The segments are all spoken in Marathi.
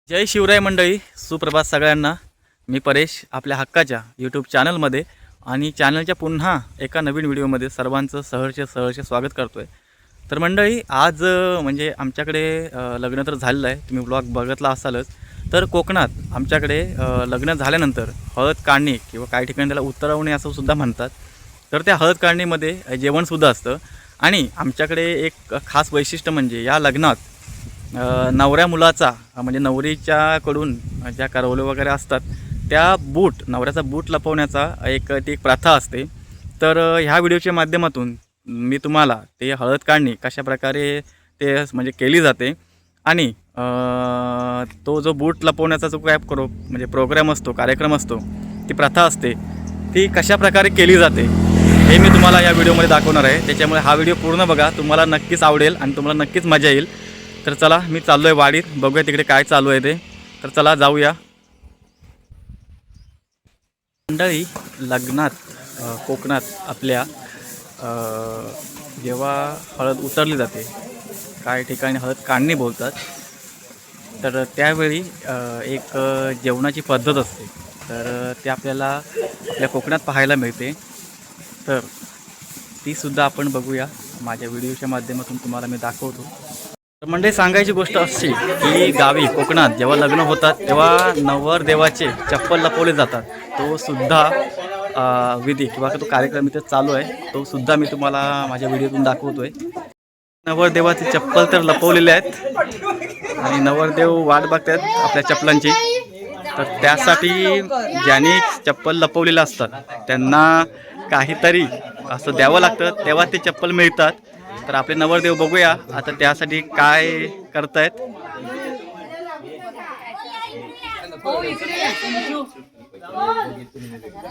जय शिवराय मंडळी, सुप्रभात सगळ्यांना. मी परेश आपल्या हक्काच्या यूट्यूब चॅनलमध्ये आणि चॅनलच्या पुन्हा एका नवीन व्हिडिओमध्ये सर्वांचं सहर्ष स्वागत करतो आहे. तर मंडळी आज म्हणजे आमच्याकडे लग्न तर झालेलं आहे, तुम्ही ब्लॉग बघितला असालच. तर कोकणात आमच्याकडे लग्न झाल्यानंतर हळद काढणे किंवा काही ठिकाणी त्याला उतरवणे असं सुद्धा म्हणतात. तर त्या हळद काढणीमध्ये जेवणसुद्धा असतं आणि आमच्याकडे एक खास वैशिष्ट्य म्हणजे या लग्नात नवऱ्या मुलाचा म्हणजे नवरीच्याकडून ज्या करवले वगैरे असतात त्या नवऱ्याचा बूट लपवण्याचा एक प्रथा असते. तर ह्या व्हिडिओच्या माध्यमातून मी तुम्हाला ते हळद काढणी कशाप्रकारे ते म्हणजे केली जाते आणि तो जो बूट लपवण्याचा जो काय म्हणजे प्रोग्राम असतो, कार्यक्रम असतो, ती प्रथा असते, ती कशाप्रकारे केली जाते हे मी तुम्हाला या व्हिडिओमध्ये दाखवणार आहे. त्याच्यामुळे हा व्हिडिओ पूर्ण बघा, तुम्हाला नक्कीच आवडेल आणि तुम्हाला नक्कीच मजा येईल. तर चला, मी चाललो आहे वाडीत, बघूया तिकडे काय चालू आहे ते. तर चला जाऊया. मंडळी, लग्नात कोकणात आपल्या जेव्हा हळद उतरली जाते, काही ठिकाणी हळद काढणी बोलतात, तर त्यावेळी एक जेवणाची पद्धत असते. तर ते आपल्याला आपल्या कोकणात पाहायला मिळते. तर तीसुद्धा आपण बघूया. माझ्या व्हिडिओच्या माध्यमातून तुम्हाला मी दाखवतो. म्हणजे सांगायची गोष्ट अशी की गावी कोकणात जेव्हा लग्न होतात तेव्हा नवरदेवाचे चप्पल लपवले जातात. तो सुद्धा विधी किंवा तो कार्यक्रम इथे चालू आहे, तो सुद्धा मी तुम्हाला माझ्या व्हिडिओतून दाखवतोय. नवरदेवाचे चप्पल तर लपवलेले आहेत आणि नवरदेव वाट बघतात आपल्या चप्पलांची. तर त्यासाठी ज्यांनी चप्पल लपवलेलं असतात त्यांना काहीतरी असं द्यावं लागतं, तेव्हा ते चप्पल मिळतात. तर आपले नवरदेव बघूया आता त्यासाठी काय करतायत.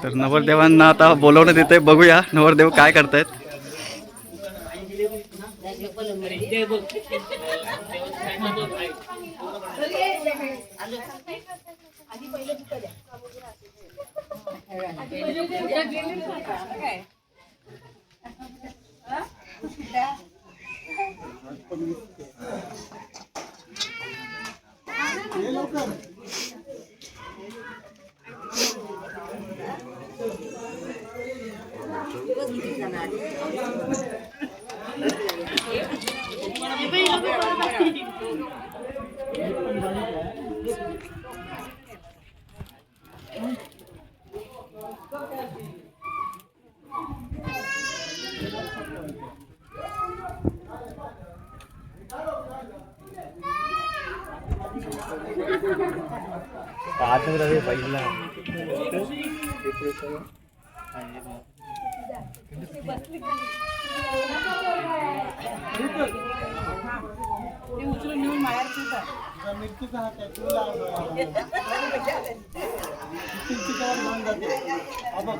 तर नवरदेवांना आता बोलवण्यात येते, बघूया नवरदेव काय करतायत.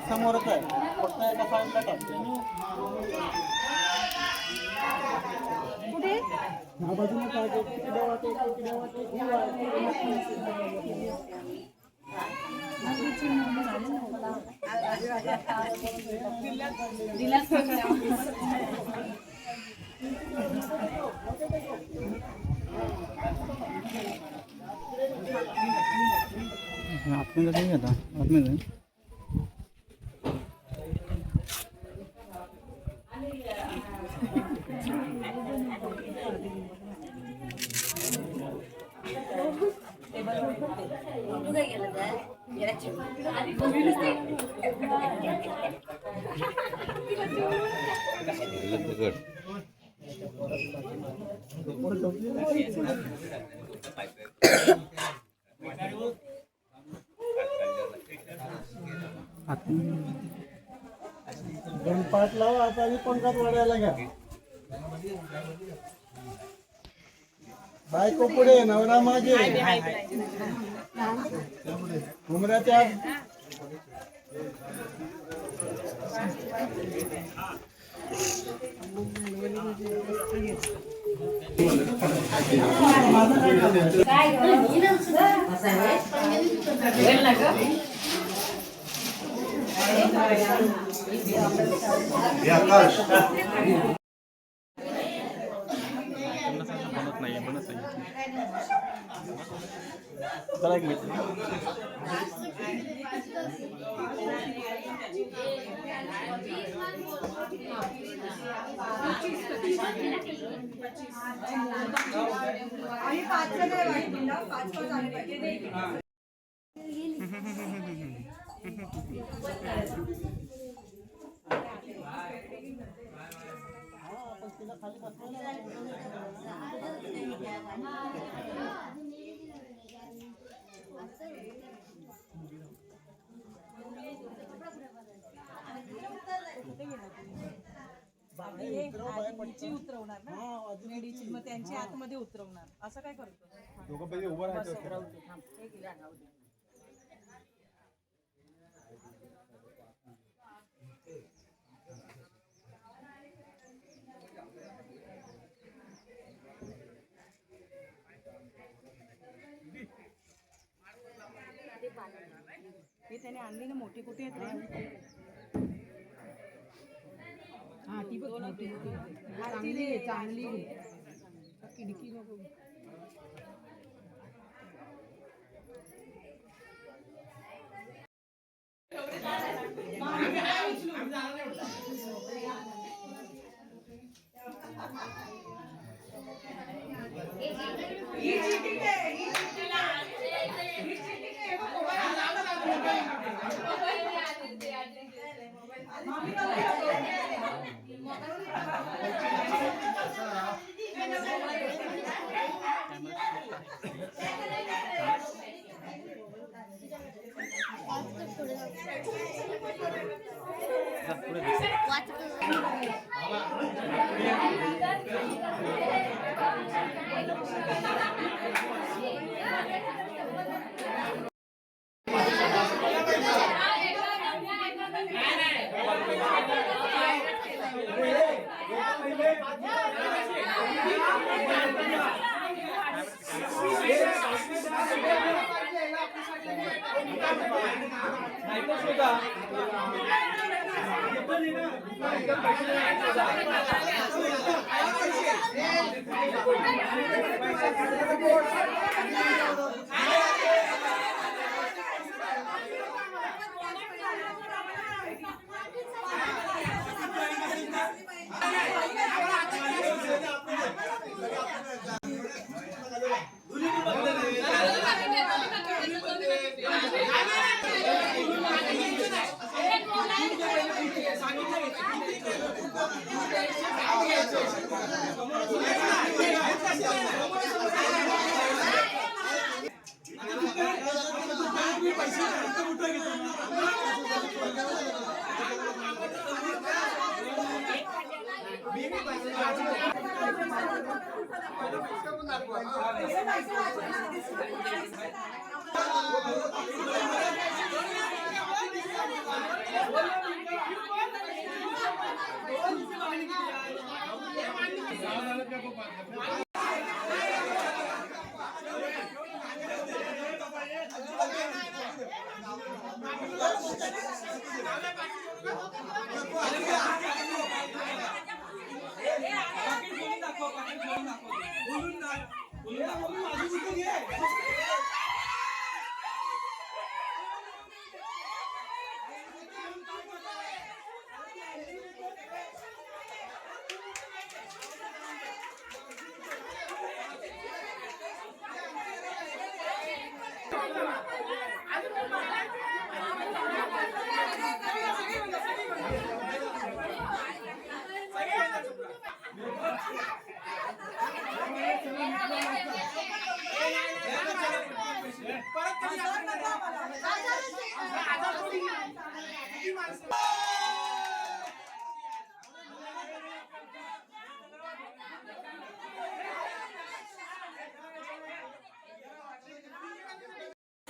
समोरच आहे फक्त एका साईडला टाक. बाजूला आपल्याला नाही आता आतमध्ये पाठ लावा. आता मी पंखात वाढायला घ्या. बायको पुढे, नवरा मागे. उमऱ्याच्या बनत नाही. चला एक मिनिट. उतरवणार ना लेडीची, मग त्यांची आतमध्ये उतरवणार. असं काय करतो? हे त्याने आणली ना मोठी, कुठे येते? हा ती बघ मोठी चांगली आहे, चांगली खिडकी नको.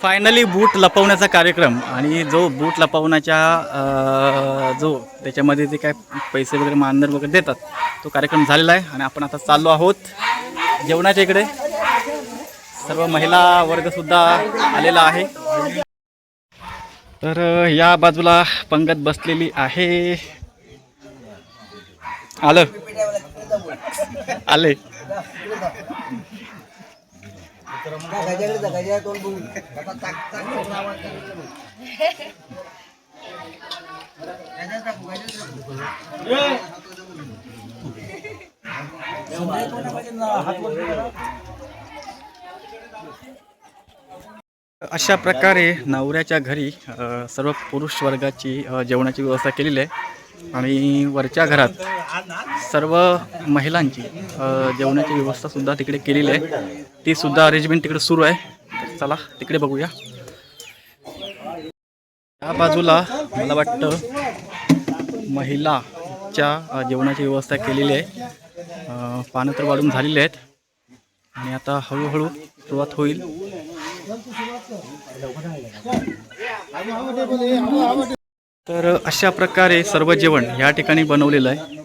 फायनली बूट लपवण्याचा कार्यक्रम, आणि जो बूट लपवण्याच्या जो त्याच्यामध्ये जे काय पैसे वगैरे मानधन वगैरे देतात तो कार्यक्रम झालेला आहे. आणि आपण आता चाललो आहोत जेवणाच्या इकडे. सर्व महिला वर्गसुद्धा आलेला आहे. तर या बाजूला पंगत बसलेली आहे. आले अशा प्रकारे नवऱ्याच्या घरी सर्व पुरुष वर्गाची जेवणाची व्यवस्था केलेली आहे आणि वरच्या घरात सर्व महिलांची जेवणाची व्यवस्थासुद्धा तिकडे केलेली आहे. ती सुद्धा अरेंजमेंट तिकडे सुरू आहे. तर चला तिकडे बघूया. या बाजूला मला वाटतं महिलाच्या जेवणाची व्यवस्था केलेली आहे. पानं तर वाढून झालेली आहेत आणि आता हळूहळू सुरुवात होईल. तर अशा प्रकारे सर्व जेवण या ठिकाणी बनवलेलं आहे.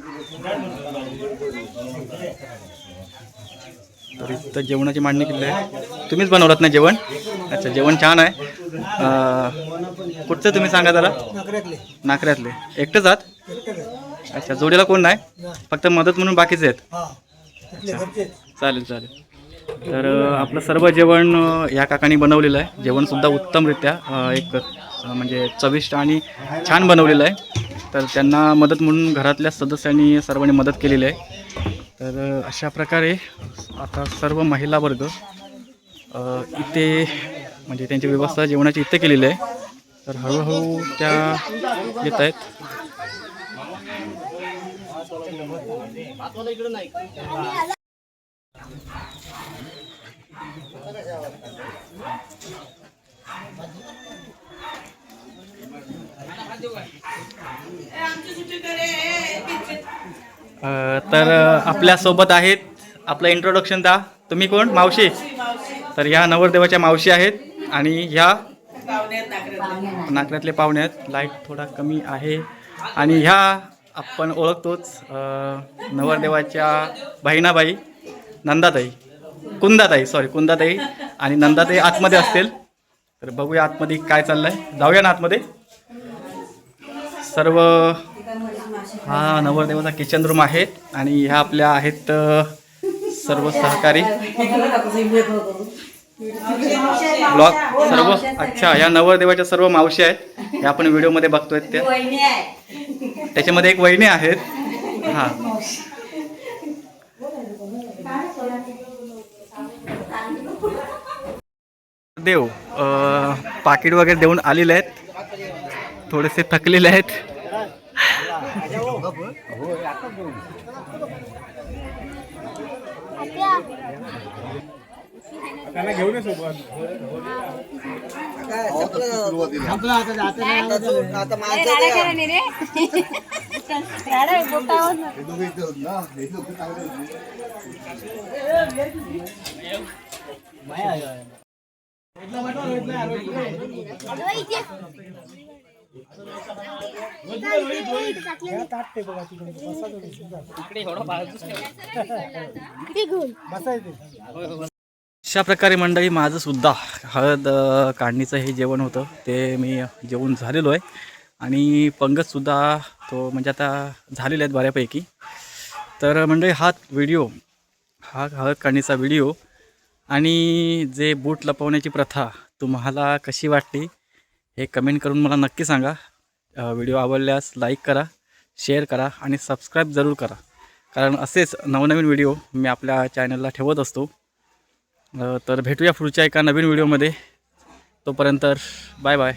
तर इथं जेवणाची मांडणी केली आहे. तुम्हीच बनवलात ना जेवण? अच्छा, जेवण छान आहे. कुठचं तुम्ही सांगा जरा? नाकऱ्यातले. एकटेच आहात? अच्छा, जोडीला कोण नाही, फक्त मदत म्हणून बाकीचे आहेत? अच्छा, चालेल चालेल. तर आपलं सर्व जेवण या काकांनी बनवलेलं आहे. जेवणसुद्धा उत्तमरित्या एक म्हणजे चविष्ट आणि छान बनवलेलं आहे. तर त्यांना मदत म्हणून घरातल्या सदस्यांनी सर्वांनी मदत केलेली आहे. तर अशा प्रकारे आता सर्व महिला वर्ग इथे म्हणजे त्यांची व्यवस्था जेवणाची इथे केलेली आहे. तर हळूहळू त्या येत आहेत. तर आपल्यासोबत आहेत, आपलं इंट्रोडक्शन द्या. तुम्ही कोण? मावशी. तर ह्या नवरदेवाच्या मावशी आहेत आणि ह्या नाकऱ्यातले पाहुणे आहेत. लाईट थोडा कमी आहे. आणि ह्या आपण ओळखतोच नवरदेवाच्या बहिणाबाई नंदाताई, कुंदाताई आणि नंदाताई आतमध्ये असतील. तर बघूया आतमध्ये काय चाललंय. जाऊया ना आतमध्ये. सर्व हा नवरदेवाचा किचन रूम आहे आणि ह्या आपल्या आहेत सर्व सहकारी ब्लॉग सर्व. अच्छा, ह्या नवरदेवाच्या सर्व मावशी आहेत. ह्या आपण व्हिडिओमध्ये बघतोय त्या. त्याच्यामध्ये एक वहिनी आहेत. हां, देव पाकिट वगैरे देऊन आलेले आहेत. थोडेसे थकलेले आहेत. अशा प्रकारे मंडळी माझं सुद्धा हळद काढणीचं हे जेवण होतं ते मी जेवून झालेलो आहे. आणि पंगतसुद्धा तो म्हणजे आता झालेले आहेत बऱ्यापैकी. तर मंडळी हा हळद काढणीचा व्हिडिओ आणि जे बूट लपवण्याची प्रथा तुम्हाला कशी वाटली हे कमेंट करून मला नक्की सांगा. व्हिडिओ आवडल्यास लाईक करा, शेअर करा आणि सबस्क्राईब जरूर करा. कारण असेच नवनवीन व्हिडिओ मी आपल्या चॅनलला ठेवत असतो. तर भेटूया पुढच्या एका नवीन व्हिडिओमध्ये. तोपर्यंत बाय बाय.